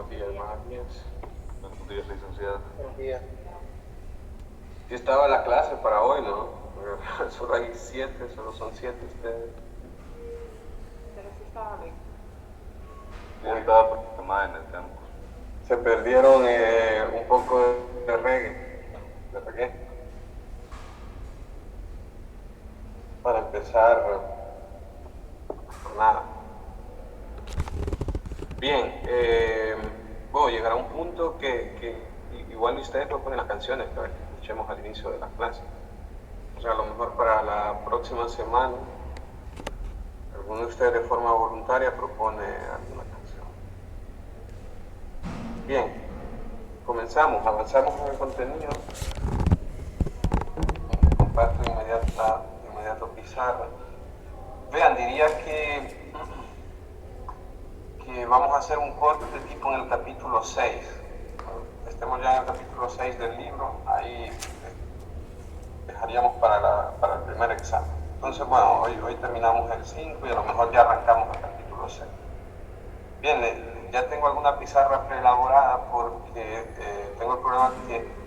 Buenos días, Matías. Buenos días, licenciado. Buenos días. Sí estaba la clase para hoy, ¿no? Solo hay 7, solo son 7 ustedes. Pero sí estaba bien. Yo estaba programada en el campus. Se perdieron un poco de reggae. Para empezar, nada. Bien, bueno, llegará un punto que igual ustedes proponen las canciones para que escuchemos al inicio de la clase. O sea, a lo mejor para la próxima semana, alguno de ustedes de forma voluntaria propone alguna canción. Bien, comenzamos, avanzamos en el contenido. Comparto de inmediato pizarra. Vean, diría que vamos a hacer un corte tipo en el capítulo 6. Cuando estemos ya en el capítulo 6 del libro, ahí dejaríamos para el primer examen. Entonces, bueno, hoy terminamos el 5 y a lo mejor ya arrancamos el capítulo 6. Bien, ya tengo alguna pizarra preelaborada porque tengo el problema que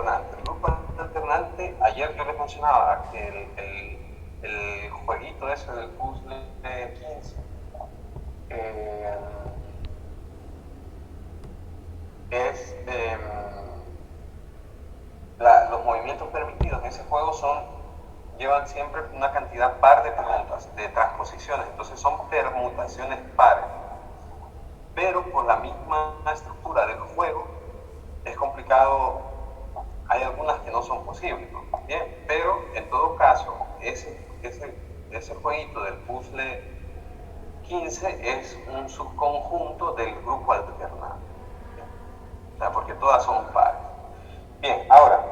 el grupo alternante, ayer yo les mencionaba que el jueguito ese del puzzle 15 es los movimientos permitidos en ese juego llevan siempre una cantidad par de preguntas, de transposiciones, entonces son permutaciones pares, pero por la misma estructura del juego es complicado. Hay algunas que no son posibles, ¿no? Bien, pero en todo caso, ese jueguito del puzzle 15 es un subconjunto del grupo alternante. O sea, porque todas son pares. Bien, ahora,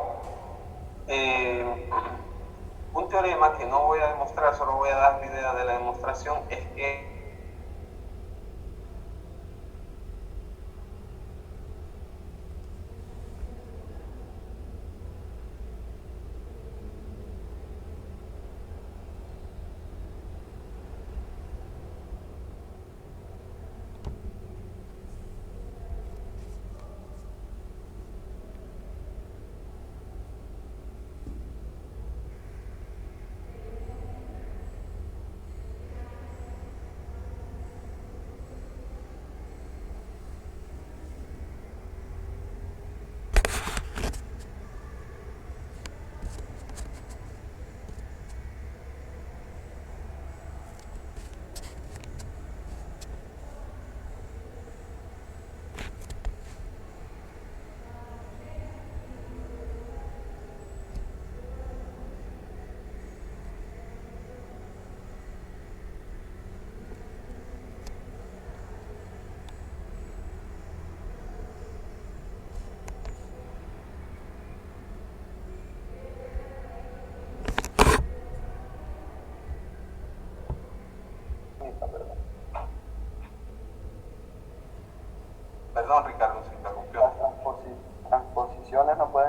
un teorema que no voy a demostrar, solo voy a dar la idea de la demostración, es que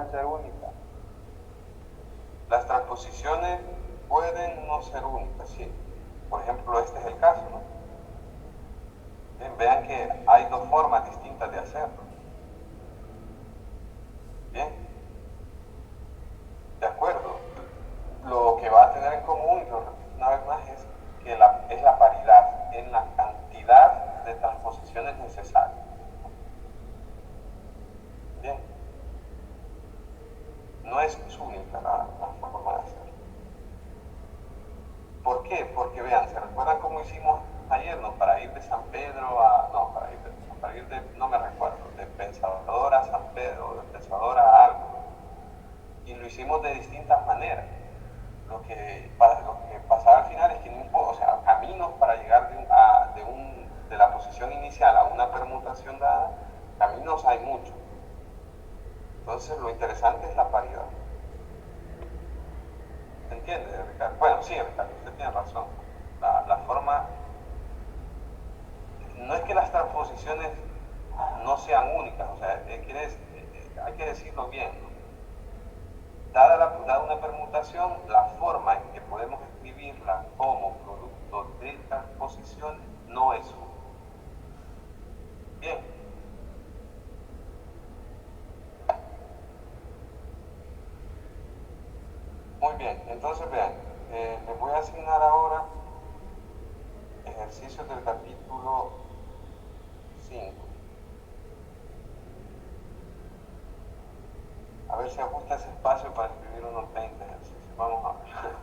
pueden ser únicas. Las transposiciones pueden no ser únicas, sí. Por ejemplo, este es el caso, ¿no? Bien, vean que hay dos formas distintas de hacerlo. Bien, de acuerdo. Lo que va a tener en común, y lo repito una vez más, es que es la paridad en la cantidad de transposiciones necesarias. Bien, no es única la forma de hacerlo. ¿Por qué? Porque vean, ¿se recuerdan cómo hicimos ayer, no? Para ir de San Pedro a, no, para ir de, no me recuerdo, de Pensador a San Pedro, de Pensador a algo. Y lo hicimos de distintas maneras. Lo que pasaba al final es que o sea, caminos para llegar de la posición inicial a una permutación dada, caminos hay muchos. Entonces lo interesante es la paridad. ¿Se entiende, Ricardo? Bueno, sí, Ricardo, usted tiene razón. La forma, no es que las transposiciones no sean únicas, o sea, hay que decirlo bien, ¿no? Dada una permutación, la forma en que podemos escribirla como producto de transposiciones no es única. Bien. Muy bien, entonces vean, les voy a asignar ahora ejercicios del capítulo 5. A ver si ajusta ese espacio para escribir unos 20 ejercicios. Vamos a ver.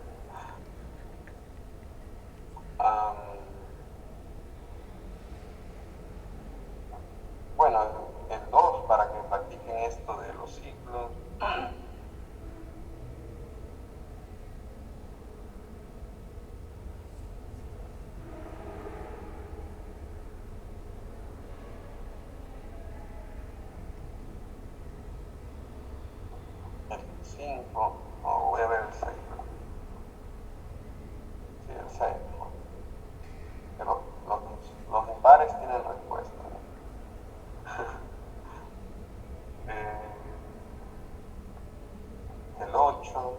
Bueno, el 2 para que practiquen esto de los ciclos. El 5, voy a ver el 6. Sí, el 6. Pero los impares tienen respuesta. El 8.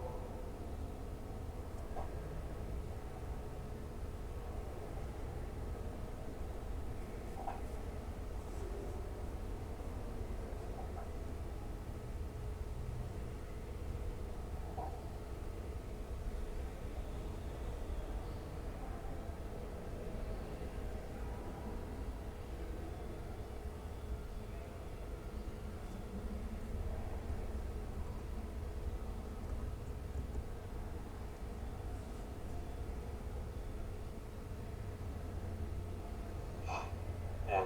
Bien.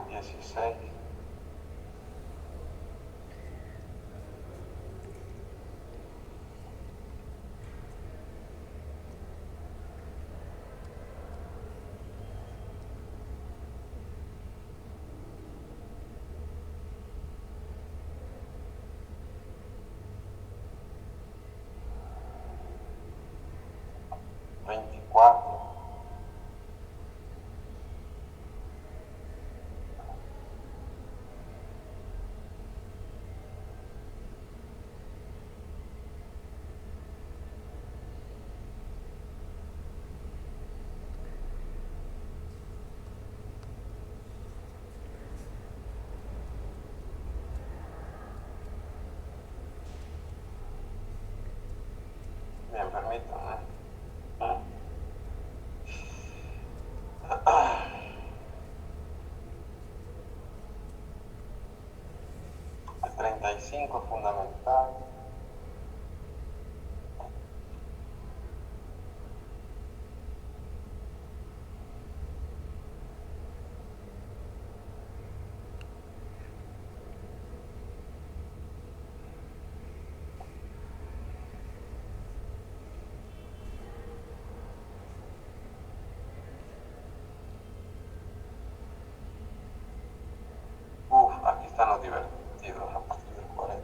Dieciséis. Veinticuatro. Bien, permítanme. El 35 es fundamental. Aquí están los divertidos a partir del 40.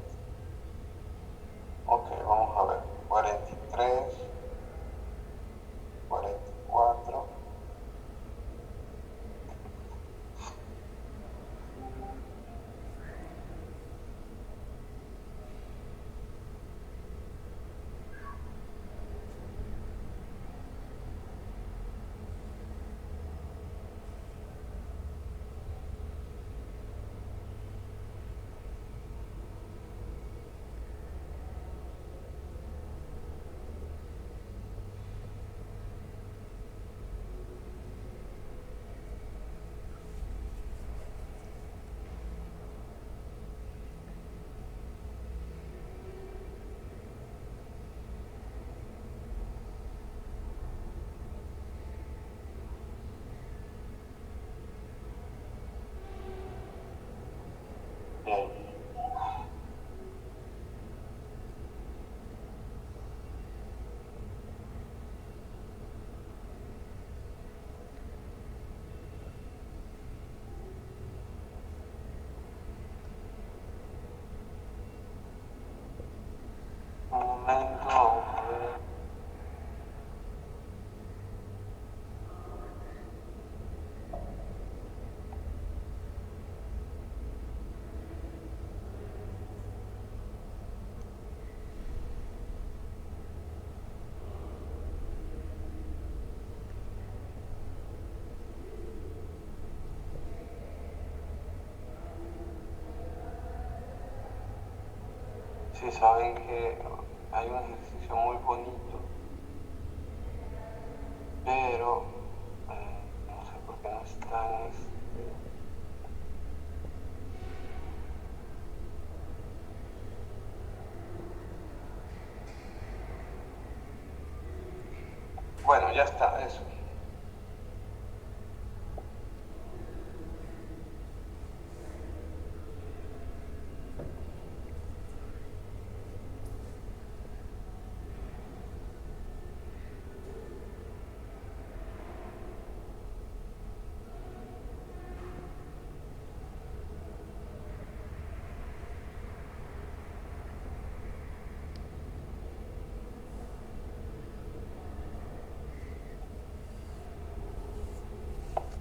vamos a ver. Sí, saben que hay un ejercicio muy bonito, pero no sé por qué no está en Bueno, ya está, eso.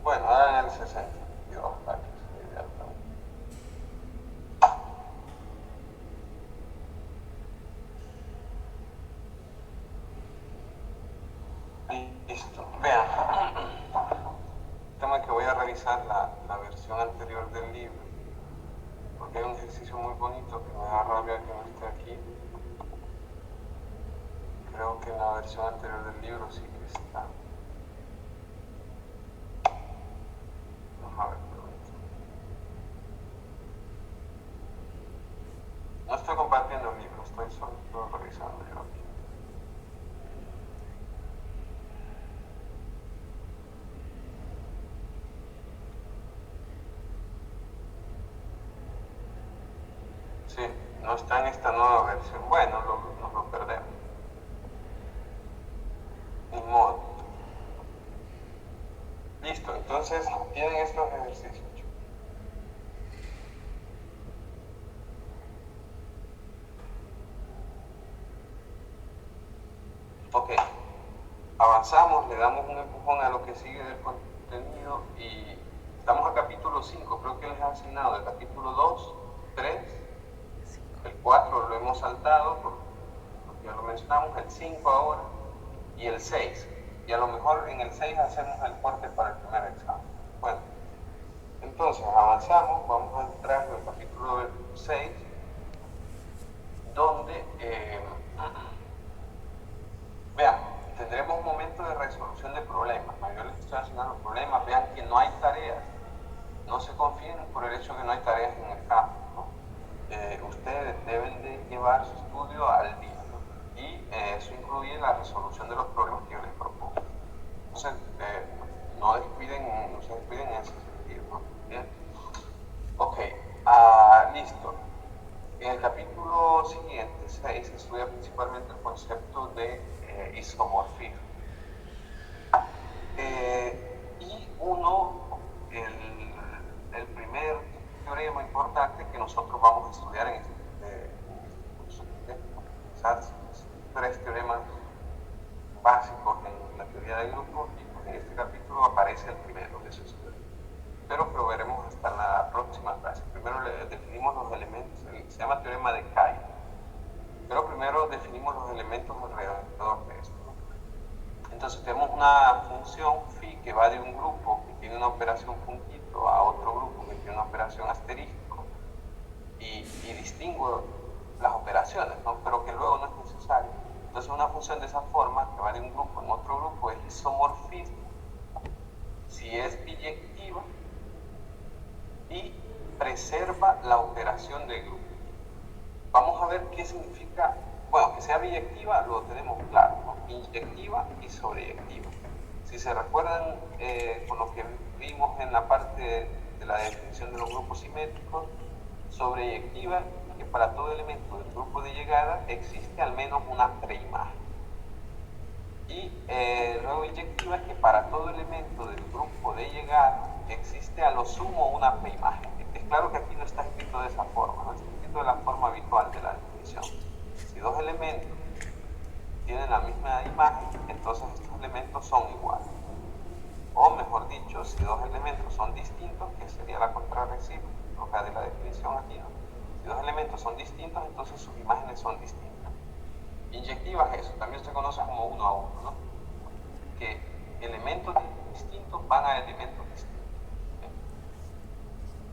Bueno, ahora en el 62, para que se vea también. Listo. Vean, el tema que voy a revisar la versión anterior del libro, porque hay un ejercicio muy bonito que me da rabia que no esté aquí. Creo que en la versión anterior del libro sí que está. Vamos a ver, no estoy compartiendo el libro, estoy solo revisando yo aquí. Sí, no está en esta nueva versión. Bueno, nos lo perdemos. Ni modo. Listo, entonces tienen estos ejercicios. Ok, avanzamos, le damos un empujón a lo que sigue del contenido y estamos al capítulo 5, creo que les ha asignado el capítulo 2, 3, el 4 lo hemos saltado, porque ya lo mencionamos, el 5 ahora y el 6. Y a lo mejor en el 6 hacemos el corte para el primer examen. Bueno, entonces avanzamos, vamos a entrar en el capítulo 6, donde, vean, tendremos un momento de resolución de problemas. Yo les estoy asignando problemas, vean que no hay tareas. No se confíen por el hecho de que no hay tareas en el campo, ¿no? Ustedes deben de llevar su estudio al día, ¿no? Y eso incluye la resolución de los problemas que yo les propongo. Entonces, no se descuiden en ese sentido, ¿no? Bien. Ok, listo. En el capítulo siguiente, 6, se estudia principalmente el concepto de isomorfismo. Y el primer teorema importante que nosotros vamos a estudiar en este curso. Quizás 3 teoremas básicos en la teoría de grupos y pues en este capítulo aparece el primero de esos teoremas. Pero lo veremos hasta la próxima clase. Primero definimos los elementos, se llama teorema de Cayley. Pero primero definimos los elementos alrededor de esto. Entonces tenemos una función phi que va de un grupo que tiene una operación puntito a otro grupo que tiene una operación asterisco y distingo las operaciones, ¿no? Pero que luego no es necesario. Entonces una función de esa forma que va de un grupo en otro grupo es isomorfismo si es biyectiva y preserva la operación del grupo. Vamos a ver qué significa, bueno, que sea biyectiva lo tenemos claro, ¿no? Inyectiva y sobreyectiva. Si se recuerdan con lo que vimos en la parte de la definición de los grupos simétricos, sobreyectiva que para todo elemento del grupo de llegada existe al menos una preimagen. Y luego inyectiva es que para todo elemento del grupo de llegada existe a lo sumo una preimagen. Es claro que aquí no está escrito de esa forma, no está escrito de la forma habitual de la definición. Si dos elementos tienen la misma imagen, entonces estos elementos son iguales. O mejor dicho, si dos elementos son distintos, que sería la contrarrecíproca de la definición aquí, ¿no? Si dos elementos son distintos, entonces sus imágenes son distintas. Inyectiva es eso, también se conoce como uno a uno, ¿no? Que elementos distintos van a elementos distintos.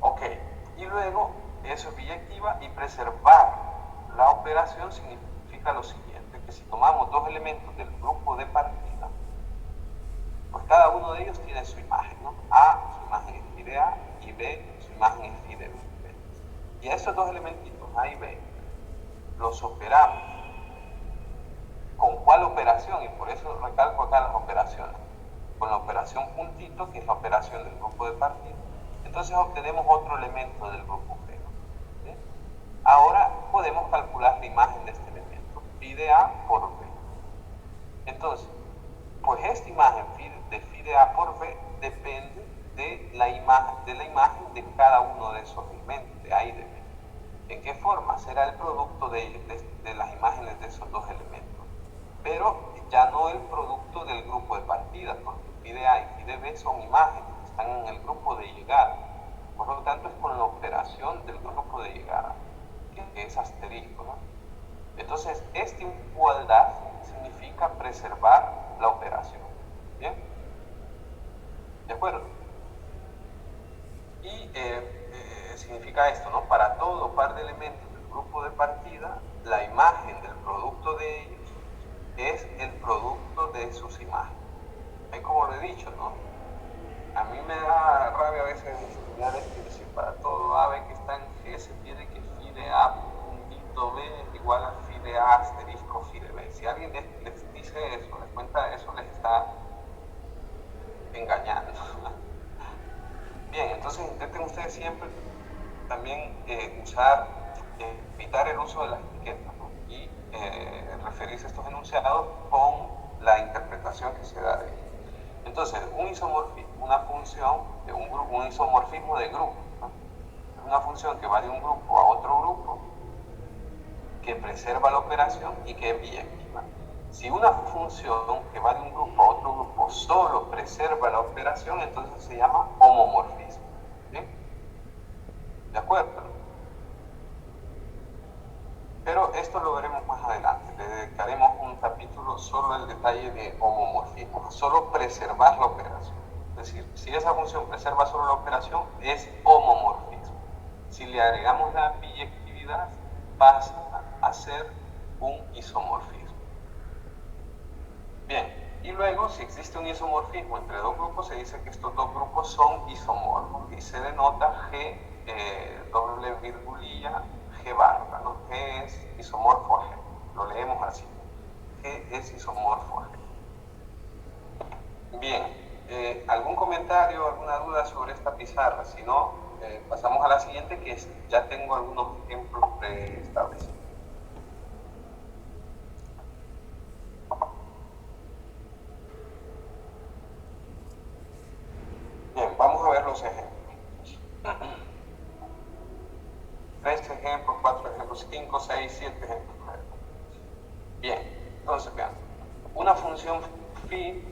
Ok, y luego eso es biyectiva, y preservar la operación significa lo siguiente, que si tomamos dos elementos del grupo de partida, pues cada uno de ellos tiene su imagen, ¿no? A, su imagen es phi de A, y B, su imagen es phi de B. Y a esos dos elementitos, A y B, los operamos. ¿Con cuál operación? Y por eso recalco acá las operaciones. Con la operación puntito, que es la operación del grupo de partida. Entonces obtenemos otro elemento del grupo G. ¿Sí? Ahora podemos calcular la imagen de este elemento, phi de A por B. Entonces, pues esta imagen de phi de A por B depende de la imagen de cada uno de esos elementos, de A y de B. ¿En qué forma? Será el producto de las imágenes de esos dos elementos. Pero ya no el producto del grupo de partida, porque phi de A y phi de B son imágenes, están en el grupo de llegada. Por lo tanto, es con la operación del grupo de llegada, que es asterisco, ¿no? Entonces, esta igualdad significa preservar la operación. ¿Bien? ¿De acuerdo? Y significa esto, ¿no? Para todo par de elementos del grupo de partida, la imagen del producto de ellos es el producto de sus imágenes. Es como lo he dicho, ¿no? A mí me da rabia a veces estudiar esto y decir, para todo A, B que está en G se tiene que phi de A puntito B es igual a phi de A asterisco phi de B. Si alguien les dice eso, les cuenta eso, les está engañando. Bien, entonces intenten ustedes siempre también evitar el uso de las etiquetas, ¿no? Y referirse a estos enunciados con la interpretación que se da de ellos. Entonces, un isomorfismo, una función de un grupo, un isomorfismo de grupo, ¿no? Es una función que va de un grupo a otro grupo, que preserva la operación y que es biyectiva. Si una función que va de un grupo a otro grupo solo preserva la operación, entonces se llama homomorfismo. ¿Sí? ¿De acuerdo? Pero esto lo veremos más adelante. Le dedicaremos un capítulo solo al detalle de homomorfismo, solo preservar la operación. Es decir, si esa función preserva solo la operación, es homomorfismo. Si le agregamos la biyectividad, pasa a ser un isomorfismo. Bien, y luego si existe un isomorfismo entre dos grupos, se dice que estos dos grupos son isomorfos y se denota G, doble virgulilla, G barra, ¿no? G es isomorfo a G, lo leemos así, G es isomorfo a G. Bien, ¿algún comentario, alguna duda sobre esta pizarra? Si no, pasamos a la siguiente, que es, ya tengo algunos ejemplos preestablecidos. Bien, vamos a ver los ejemplos. 3 ejemplos, 4 ejemplos, 5, 6, 7 ejemplos. Bien, entonces vean. Una función phi,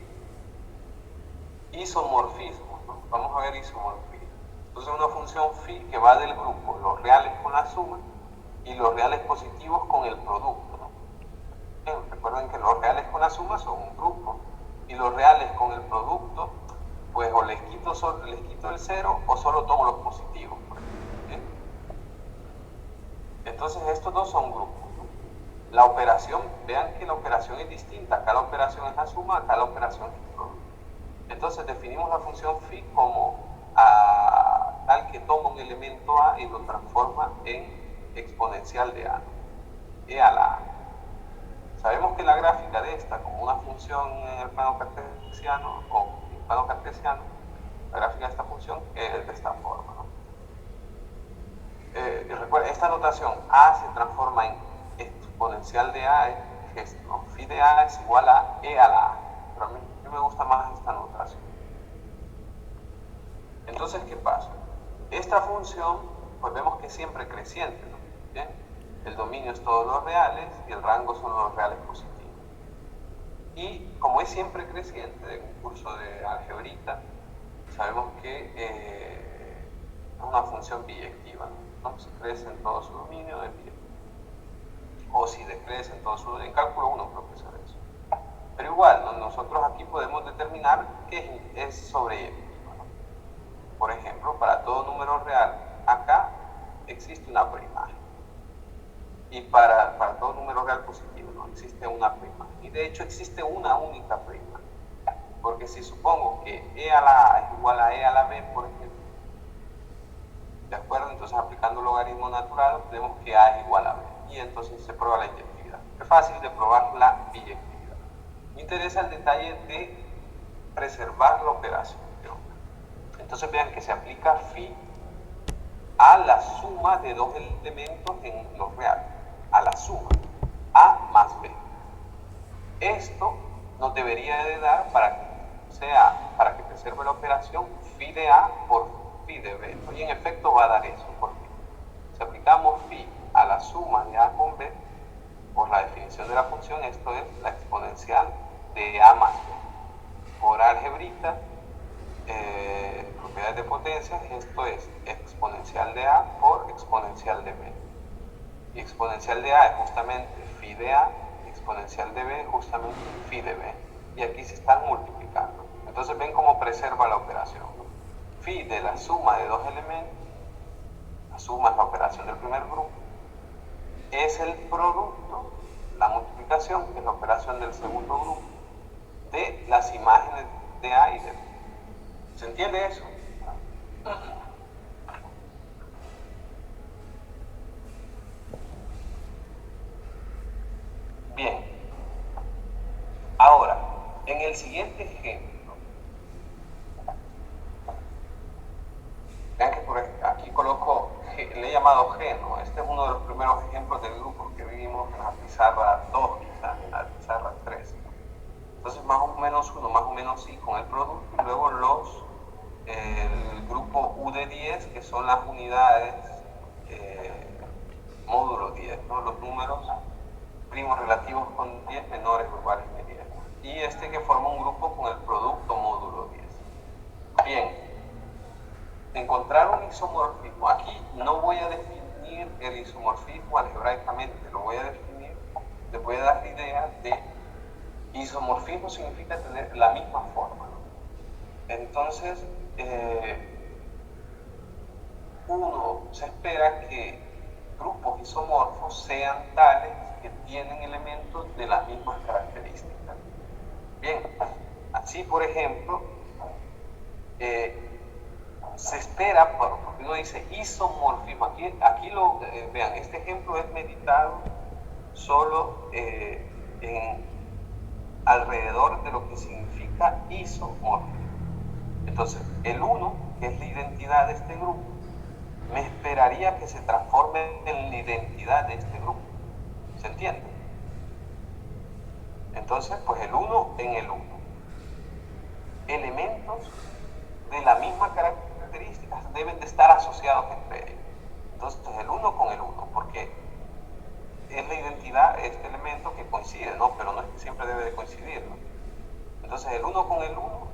isomorfismo, ¿no? Vamos a ver isomorfismo. Entonces una función phi que va del grupo, los reales con la suma y los reales positivos con el producto, ¿no? Bien, recuerden que los reales con la suma son un grupo y los reales con el producto, pues o les quito el 0 o solo tomo los positivos. ¿Bien? Entonces estos dos son grupos, ¿no? La operación, vean que la operación es distinta. Acá la operación es la suma, acá la operación es el producto. Entonces definimos la función phi como tal que toma un elemento A y lo transforma en exponencial de A, e a la A. Sabemos que la gráfica de esta, como una función en el plano cartesiano o en el plano cartesiano, la gráfica de esta función es de esta forma, ¿no? Y recuerden, esta notación A se transforma en exponencial de A, ¿no? Phi de A es igual a E a la A, pero a mí me gusta más esta notación. Entonces, ¿qué pasa? Esta función, pues vemos que es siempre creciente, ¿no? ¿Bien? El dominio es todos los reales y el rango son los reales positivos. Y como es siempre creciente, en un curso de algebrita, sabemos que es una función biyectiva, ¿no? Si crece en todo su dominio, es biyectiva. O si decrece en todo su dominio, en cálculo 1 creo que sabe eso. Pero igual, ¿no? Nosotros aquí podemos determinar que es sobreyectivo, ¿no? Por ejemplo, para todo número real, acá existe una prima. Y para todo número real positivo, ¿no? Existe una prima. Y de hecho existe una única prima. Porque si supongo que e a la A es igual a e a la b, por ejemplo, ¿de acuerdo? Entonces aplicando logaritmo natural, tenemos que a es igual a b. Y entonces se prueba la inyectividad. Es fácil de probar la biyectividad. Me interesa el detalle de preservar la operación. Entonces vean que se aplica phi a la suma de dos elementos en los reales, a la suma, a más b. Esto nos debería de dar para que preserve la operación phi de a por phi de b. Y en efecto va a dar eso, porque si aplicamos phi a la suma de a con b, por la definición de la función, esto es la exponencial de a más b. Por algebrita, propiedades de potencias, esto es exponencial de a por exponencial de b. Y exponencial de a es justamente phi de a, y exponencial de b es justamente phi de b. Y aquí se están multiplicando. Entonces ven cómo preserva la operación, ¿no? Phi de la suma de dos elementos, la suma es la operación del primer grupo, es el producto, la multiplicación, que es la operación del segundo grupo, de las imágenes de a y de b. ¿Se entiende eso? Bien. Ahora, en el siguiente ejemplo, vean que por aquí coloco, le he llamado G, ¿no? Este es uno de los primeros ejemplos del grupo que vimos en la pizarra 2, quizás, en la pizarra 3. Entonces, más o menos 1, más o menos sí, con el producto, y luego el grupo U de 10, que son las unidades módulo 10, ¿no? Los números primos relativos con 10 menores o iguales que 10. Y este que forma un grupo con el producto módulo 10. Bien, encontrar un isomorfismo. Aquí no voy a definir el isomorfismo algebraicamente, lo voy a definir, les voy a dar la idea de isomorfismo significa tener la misma forma, ¿no? Entonces, uno se espera que grupos isomorfos sean tales que tienen elementos de las mismas características. Bien, así por ejemplo, se espera, porque uno dice isomorfismo, aquí vean, este ejemplo es meditado solo alrededor de lo que significa isomorfismo. Entonces, el 1, que es la identidad de este grupo, me esperaría que se transforme en la identidad de este grupo. ¿Se entiende? Entonces, pues el 1 en el 1. Elementos de la misma característica deben de estar asociados entre ellos. Entonces, el 1 con el 1, porque es la identidad, este elemento que coincide, ¿no? Pero no es que siempre debe de coincidir, ¿no? Entonces, el 1 con el 1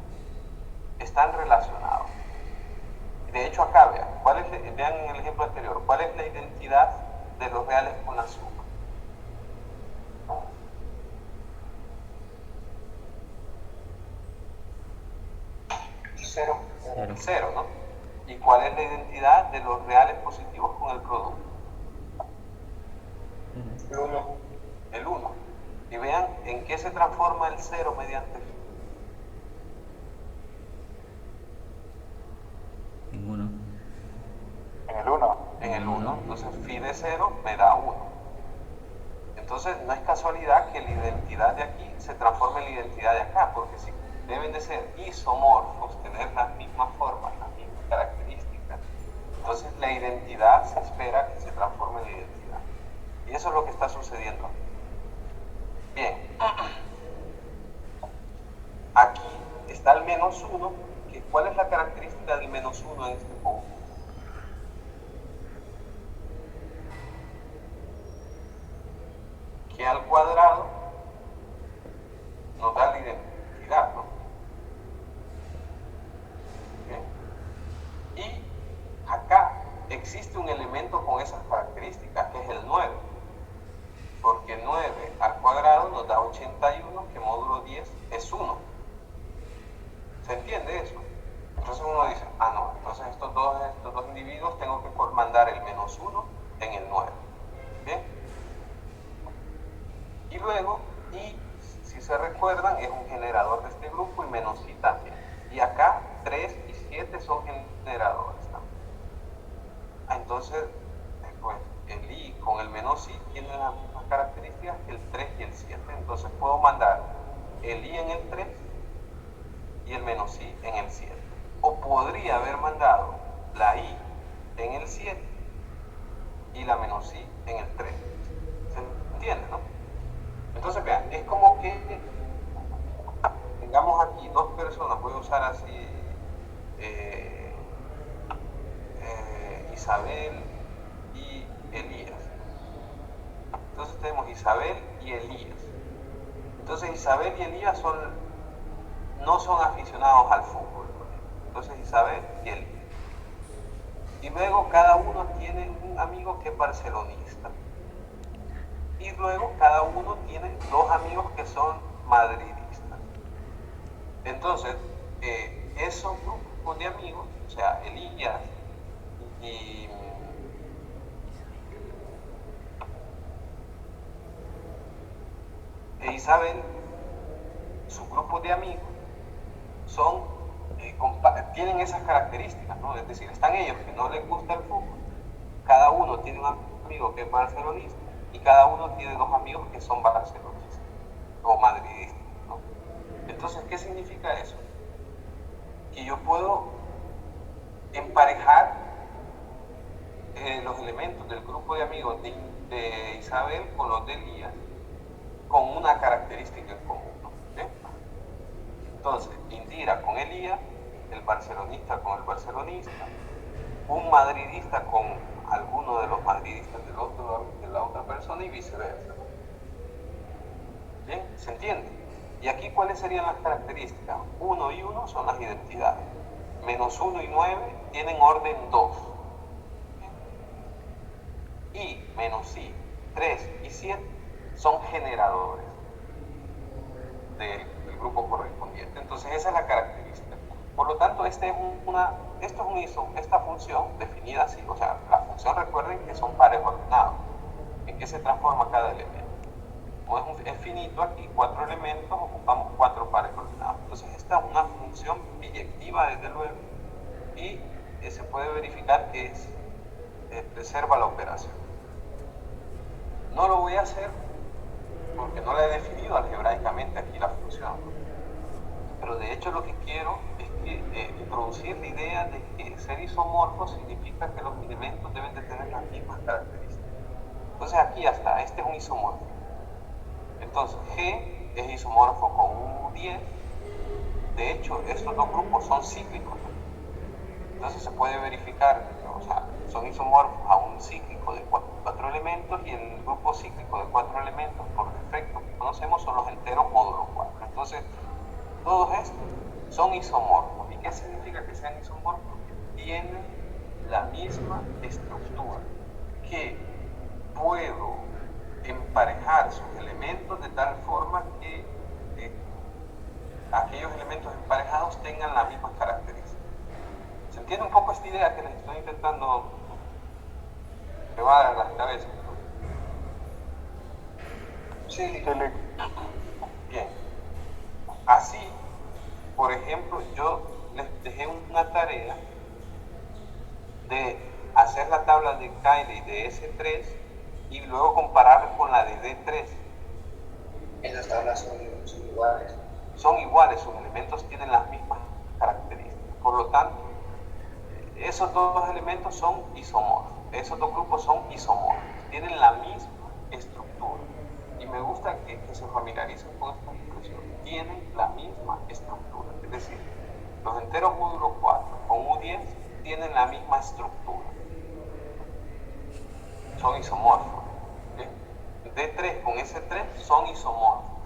están relacionados. De hecho, acá vean en el ejemplo anterior, ¿cuál es la identidad de los reales con la suma? Cero, ¿no? ¿Y cuál es la identidad de los reales positivos con el producto? El 1. El 1. Y vean en qué se transforma el 0 mediante phi. Ninguno. En el 1. En el 1. Entonces phi de 0 me da 1. Entonces no es casualidad que la identidad de aquí se transforme en la identidad de acá, porque si deben de ser isomorfos, tener las mismas formas, las mismas características, entonces la identidad se espera que se transforme en la identidad. Y eso es lo que está sucediendo. Bien. Aquí está el menos 1, que ¿cuál es la característica del menos 1 en este punto? Que al cuadrado nos generador de este grupo y menos I también. Y acá 3 y 7 son generadores también. Entonces, pues el I con el menos I tienen las mismas características que el 3 y el 7. Entonces puedo mandar el I en el 3 y el menos I en el 7. O podría haber mandado la I en el 7 y la menos I en el 3. ¿Se entiende, no? Entonces, vean, es como que tengamos aquí dos personas, voy a usar así Isabel y Elías. Entonces tenemos Isabel y Elías. Entonces Isabel y Elías no son aficionados al fútbol. Entonces Isabel y Elías. Y luego cada uno tiene un amigo que es barcelonista. Y luego cada uno tiene dos amigos que son madridistas. Entonces, esos grupos de amigos, o sea, Elías y Isabel, sus grupos de amigos tienen esas características, ¿no? Es decir, están ellos que no les gusta el fútbol, cada uno tiene un amigo que es barcelonista y cada uno tiene dos amigos que son barcelonistas o madridistas, ¿no? Entonces, ¿qué significa eso? Que yo puedo emparejar los elementos del grupo de amigos de Isabel con los de Elías con una característica en común, ¿no? ¿Sí? Entonces, Indira con Elías, el barcelonista con el barcelonista, un madridista con alguno de los madridistas de la otra persona y viceversa. ¿Bien? ¿Se entiende? Y aquí, ¿cuáles serían las características? 1 y 1 son las identidades. Menos 1 y 9 tienen orden 2. Y menos I, 3 y 7 son generadores del grupo correspondiente. Entonces, esa es la característica. Por lo tanto, esta función definida así, o sea, la función, recuerden que son pares ordenados. ¿En qué se transforma cada elemento? Como es finito aquí, 4 elementos, ocupamos 4 pares ordenados. Entonces, esta es una función biyectiva, desde luego, y se puede verificar que preserva la operación. No lo voy a hacer porque no la he definido algebraicamente aquí la función, pero de hecho lo que quiero es introducir la idea de que ser isomorfo significa que los elementos deben de tener las mismas características. Entonces aquí hasta este es un isomorfo. Entonces G es isomorfo con U10. De hecho, estos dos grupos son cíclicos. Entonces se puede verificar, o sea, son isomorfos a un cíclico de 4 elementos, y el grupo cíclico de 4 elementos por defecto que conocemos son los enteros módulo 4. Entonces, todos estos son isomorfos. ¿Y qué significa que sean isomorfos? Que tienen la misma estructura, que puedo emparejar sus elementos de tal forma que aquellos elementos emparejados tengan las mismas características. ¿Se entiende un poco esta idea que les estoy intentando llevar a las cabezas? Sí. Bien. Así, por ejemplo, yo les dejé una tarea de hacer la tabla de Cayley de S3 y luego compararla con la de D3. Esas tablas son iguales. Son iguales, sus elementos tienen las mismas características. Por lo tanto, esos dos elementos son isomorfos. Esos dos grupos son isomorfos. Tienen la misma estructura. Y me gusta que se familiaricen con esta expresión. Tienen la misma estructura. Es decir, los enteros módulo 4 con U10 tienen la misma estructura. Son isomorfos. D3 con S3 son isomorfos.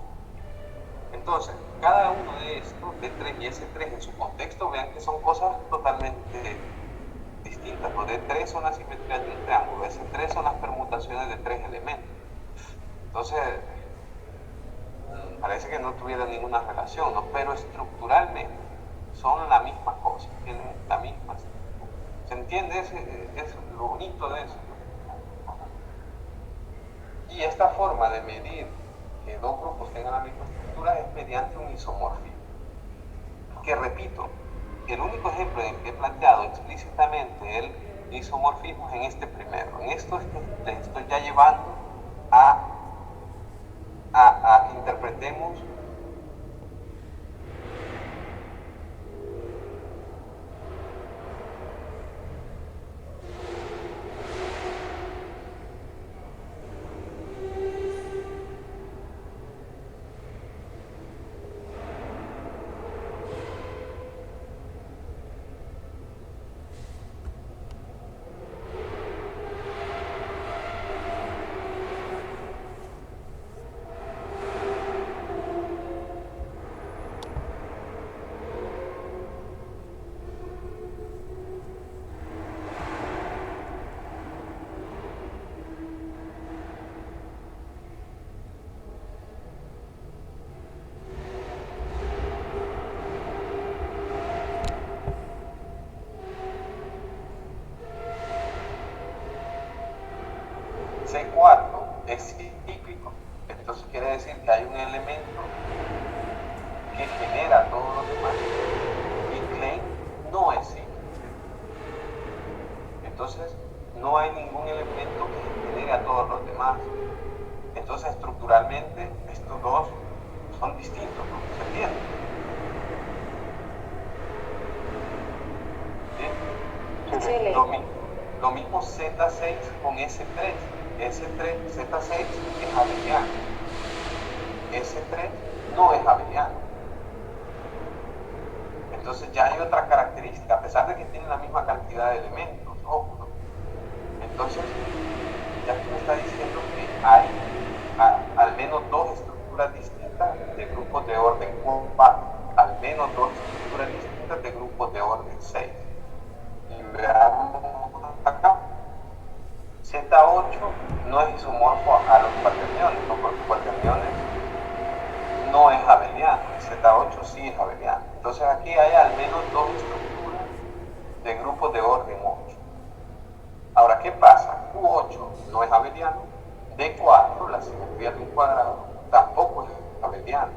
Entonces, cada uno de estos, D3 y S3 en su contexto, vean que son cosas totalmente distintas. Los D3 son las simetrías de un triángulo, S3 son las permutaciones de 3 elementos. Entonces, parece que no tuviera ninguna relación, ¿no? Pero estructuralmente son la misma cosa, tienen la misma estructura. ¿Se entiende? Es lo bonito de eso, ¿no? Y esta forma de medir que dos grupos tengan la misma estructura es mediante un isomorfismo. porque repito, el único ejemplo en que he planteado explícitamente el isomorfismo es en este primero. En esto les estoy ya llevando a que interpretemos C4 es cíclico, entonces quiere decir que hay un elemento que genera todo lo demás y Klein no es cíclico. Entonces no hay ningún elemento que genere a todos los demás. Entonces estructuralmente estos dos son distintos, ¿no? ¿Se entiende? ¿Sí? Lo mismo Z6 con S3. S3, Z6 es abeliano. S3 no es abeliano. Entonces ya hay otra característica, a pesar de que tienen la misma cantidad de elementos, ojo, ¿no? Entonces, ya que me está diciendo que hay al menos dos estructuras distintas de grupos de orden 4, al menos dos estructuras distintas de grupos de orden 6. Y veamos acá. Z8 no es isomorfo a los cuaterniones, ¿no? Porque cuaterniones no es abeliano, el Z8 sí es abeliano. Entonces aquí hay al menos dos estructuras de grupos de orden 8. Ahora, ¿qué pasa? Q8 no es abeliano, D4, la simetría de un cuadrado, tampoco es abeliano.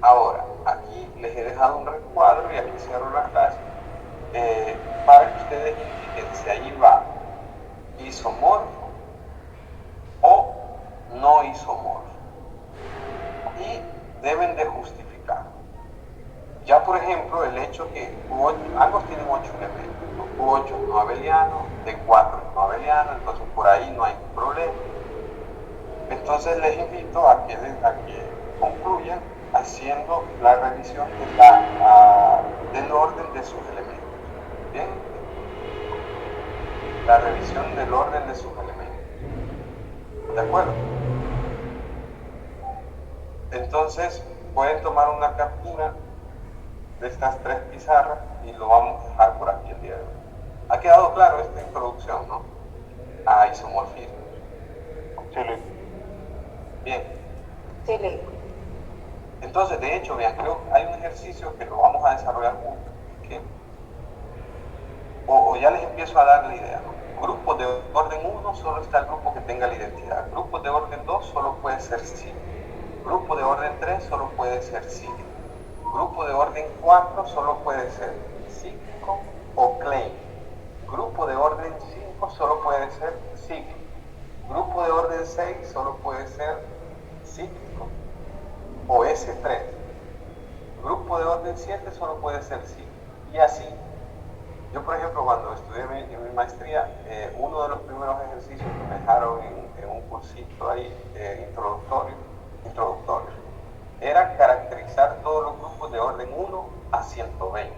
Ahora, aquí les he dejado un recuadro y aquí cierro la clase para que ustedes indiquen si allí va isomorfo o no isomorfo. Y deben de justificar. Ya por ejemplo, el hecho que Q8, ambos tienen 8 elementos, ¿no? Q8 no abeliano, D4 no abeliano, entonces por ahí no hay problema. Entonces les invito a que concluyan haciendo la revisión del orden de sus elementos. ¿Bien? La revisión del orden de sus elementos. ¿De acuerdo? Entonces pueden tomar una captura de estas tres pizarras y lo vamos a dejar por aquí el día de hoy. ¿Ha quedado claro esta introducción, no? A isomorfismo. Sí, Bien. Sí, Ley. Entonces, de hecho, vean, creo que hay un ejercicio que lo vamos a desarrollar juntos, que o ya les empiezo a dar la idea, ¿no? Grupos de orden 1 solo está el grupo que tenga la identidad. Grupos de orden 2 solo puede ser sí. Grupo de orden 3 solo puede ser cíclico. Grupo de orden 4 solo puede ser cíclico o Klein. Grupo de orden 5 solo puede ser cíclico. Grupo de orden 6 solo puede ser cíclico o S3. Grupo de orden 7 solo puede ser cíclico. Y así. Yo, por ejemplo, cuando estudié en mi maestría, uno de los primeros ejercicios que me dejaron en un cursito ahí introductorio, era caracterizar todos los grupos de orden 1 a 120.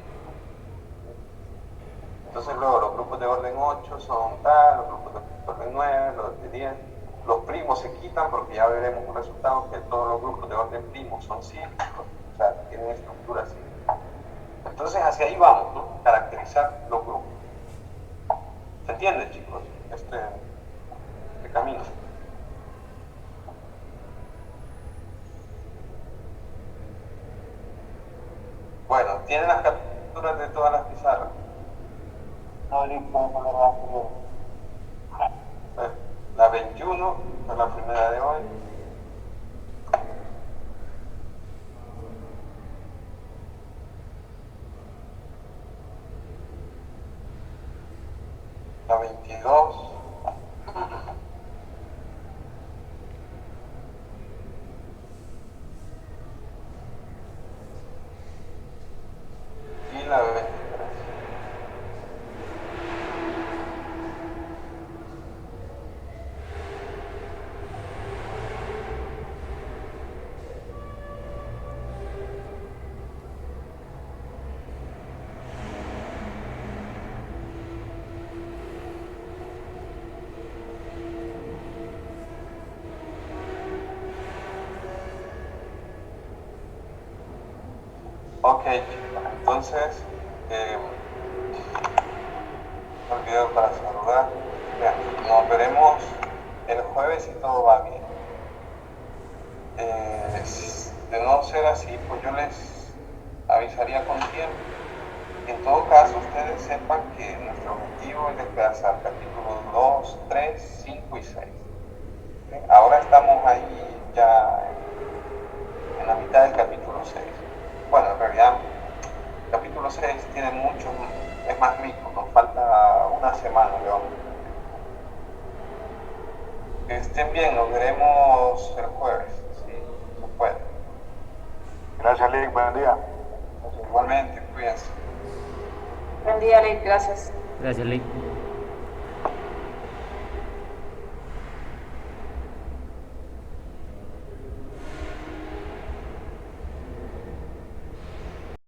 Entonces luego los grupos de orden 8 son tal, los grupos de orden 9, los de 10. Los primos se quitan porque ya veremos un resultado que todos los grupos de orden primo son cíclicos, o sea, tienen estructura cíclica. Entonces hacia ahí vamos, ¿no? Caracterizar los grupos. ¿Se entiende, chicos? Este camino. Bueno, ¿tienen las capturas de todas las pizarras? no, listo, no lo vas a hacer. La 21 fue la primera de hoy. 22. Y la 23. Ok, entonces, me olvidé para saludar. Bien, nos veremos el jueves si todo va bien. De no ser así, pues yo les avisaría con tiempo. En todo caso, ustedes sepan que nuestro objetivo es desplazar capítulos 2, 3, 5 y 6. ¿Sí? Ahora estamos ahí ya en la mitad del capítulo 6. Bueno, en realidad, el capítulo 6 tiene mucho, es más rico, nos falta una semana, digamos. Que estén bien, nos veremos el jueves, si se puede. Gracias, Lick. Buen día. Igualmente, cuídense. Buen día, Lick. Gracias. Gracias, Lick.